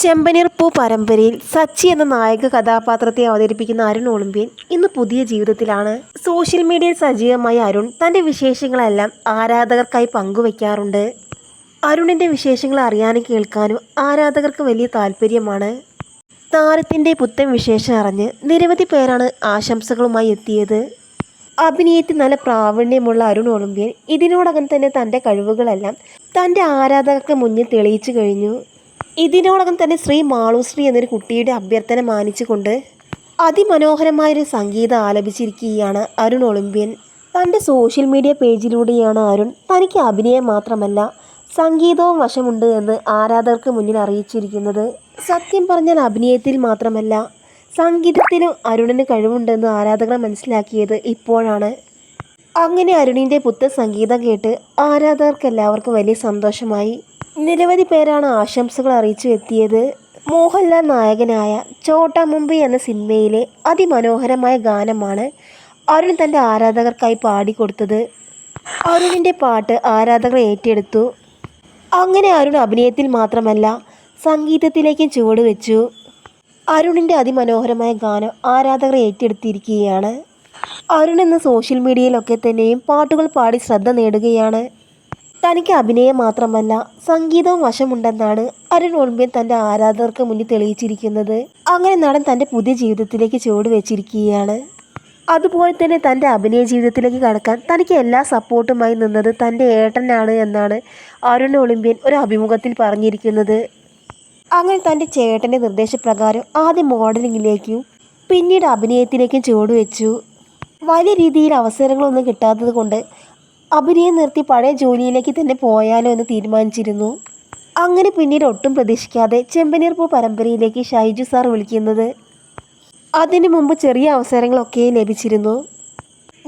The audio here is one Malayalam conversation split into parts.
ചെമ്പനീർ പൂ പരമ്പരയിൽ സച്ചി എന്ന നായക കഥാപാത്രത്തെ അവതരിപ്പിക്കുന്ന അരുൺ ഒളിമ്പ്യൻ ഇന്ന് പുതിയ ജീവിതത്തിലാണ്. സോഷ്യൽ മീഡിയയിൽ സജീവമായ അരുൺ തൻ്റെ വിശേഷങ്ങളെല്ലാം ആരാധകർക്കായി പങ്കുവയ്ക്കാറുണ്ട്. അരുണിൻ്റെ വിശേഷങ്ങൾ അറിയാനും കേൾക്കാനും ആരാധകർക്ക് വലിയ താല്പര്യമാണ്. താരത്തിൻ്റെ പുത്തൻ വിശേഷം അറിഞ്ഞ് നിരവധി പേരാണ് ആശംസകളുമായി എത്തിയത്. അഭിനയത്തിൽ നല്ല പ്രാവീണ്യമുള്ള അരുൺ ഒളിമ്പ്യൻ ഇതിനോടകം തന്നെ തൻ്റെ കഴിവുകളെല്ലാം തൻ്റെ ആരാധകർക്ക് മുന്നിൽ തെളിയിച്ചു കഴിഞ്ഞു. ഇതിനോടകം തന്നെ ശ്രീ മാളുശ്രീ എന്നൊരു കുട്ടിയുടെ അഭ്യർത്ഥന മാനിച്ചുകൊണ്ട് അതിമനോഹരമായൊരു സംഗീതം ആലപിച്ചിരിക്കുകയാണ് അരുൺ ഒളിമ്പ്യൻ. തൻ്റെ സോഷ്യൽ മീഡിയ പേജിലൂടെയാണ് അരുൺ തനിക്ക് അഭിനയം മാത്രമല്ല സംഗീതവും വശമുണ്ട് എന്ന് ആരാധകർക്ക് മുന്നിൽ അറിയിച്ചിരിക്കുന്നത്. സത്യം പറഞ്ഞാൽ അഭിനയത്തിൽ മാത്രമല്ല സംഗീതത്തിലും അരുണിന് കഴിവുണ്ടെന്ന് ആരാധകർ മനസ്സിലാക്കിയത് ഇപ്പോഴാണ്. അങ്ങനെ അരുണിൻ്റെ പുത്തൻ സംഗീതം കേട്ട് ആരാധകർക്കെല്ലാവർക്കും വലിയ സന്തോഷമായി. നിരവധി പേരാണ് ആശംസകൾ അറിയിച്ചു എത്തിയത്. മോഹൻലാൽ നായകനായ ചോട്ടാ മുംബൈ എന്ന സിനിമയിലെ അതിമനോഹരമായ ഗാനമാണ് അരുൺ തൻ്റെ ആരാധകർക്കായി പാടിക്കൊടുത്തത്. അരുണിൻ്റെ പാട്ട് ആരാധകർ ഏറ്റെടുത്തു. അങ്ങനെ അരുൺ അഭിനയത്തിൽ മാത്രമല്ല സംഗീതത്തിലേക്കും ചുവട് വെച്ചു. അരുണിൻ്റെ അതിമനോഹരമായ ഗാനം ആരാധകർ ഏറ്റെടുത്തിരിക്കുകയാണ്. അരുൺ ഇന്ന് സോഷ്യൽ മീഡിയയിലൊക്കെ തന്നെയും പാട്ടുകൾ പാടി ശ്രദ്ധ നേടുകയാണ്. തനിക്ക് അഭിനയം മാത്രമല്ല സംഗീതവും വശമുണ്ടെന്നാണ് അരുൺ ഒളിമ്പ്യൻ തൻ്റെ ആരാധകർക്ക് മുന്നിൽ തെളിയിച്ചിരിക്കുന്നത്. അങ്ങനെ നടൻ തൻ്റെ പുതിയ ജീവിതത്തിലേക്ക് ചുവട് വെച്ചിരിക്കുകയാണ്. അതുപോലെ തന്നെ തൻ്റെ അഭിനയ ജീവിതത്തിലേക്ക് കടക്കാൻ തനിക്ക് എല്ലാ സപ്പോർട്ടുമായി നിന്നത് തൻ്റെ ഏട്ടനാണ് എന്നാണ് അരുൺ ഒളിമ്പ്യൻ ഒരു അഭിമുഖത്തിൽ പറഞ്ഞിരിക്കുന്നത്. അങ്ങനെ തൻ്റെ ചേട്ടൻ്റെ നിർദ്ദേശപ്രകാരം ആദ്യം മോഡലിങ്ങിലേക്കും പിന്നീട് അഭിനയത്തിലേക്കും ചുവട് വെച്ചു. വലിയ രീതിയിൽ അവസരങ്ങളൊന്നും കിട്ടാത്തത് കൊണ്ട് അഭിനയം നിർത്തി പഴയ ജോലിയിലേക്ക് തന്നെ പോയാലോ എന്ന് തീരുമാനിച്ചിരുന്നു. അങ്ങനെ പിന്നീട് ഒട്ടും പ്രതീക്ഷിക്കാതെ ചെമ്പനീർ പൂ പരമ്പരയിലേക്ക് ഷൈജു സാർ വിളിക്കുന്നത്. അതിനു മുമ്പ് ചെറിയ അവസരങ്ങളൊക്കെ ലഭിച്ചിരുന്നു.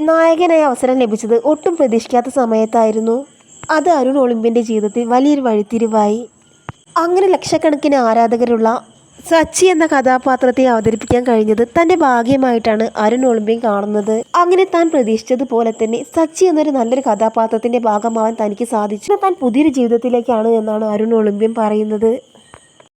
നായകനായ അവസരം ലഭിച്ചത് ഒട്ടും പ്രതീക്ഷിക്കാത്ത സമയത്തായിരുന്നു. അത് അരുൺ ഒളിമ്പ്യൻ്റെ ജീവിതത്തിൽ വലിയൊരു വഴിത്തിരിവായി. അങ്ങനെ ലക്ഷക്കണക്കിന് ആരാധകരുള്ള സച്ചി എന്ന കഥാപാത്രത്തെ അവതരിപ്പിക്കാൻ കഴിഞ്ഞത് തൻ്റെ ഭാഗ്യമായിട്ടാണ് അരുൺ ഒളിമ്പ്യൻ കാണുന്നത്. അങ്ങനെ താൻ പ്രതീക്ഷിച്ചതുപോലെ തന്നെ സച്ചി എന്നൊരു നല്ലൊരു കഥാപാത്രത്തിൻ്റെ ഭാഗമാവാൻ തനിക്ക് സാധിച്ചു. താൻ പുതിയൊരു ജീവിതത്തിലേക്കാണ് എന്നാണ് അരുൺ ഒളിമ്പ്യൻ പറയുന്നത്.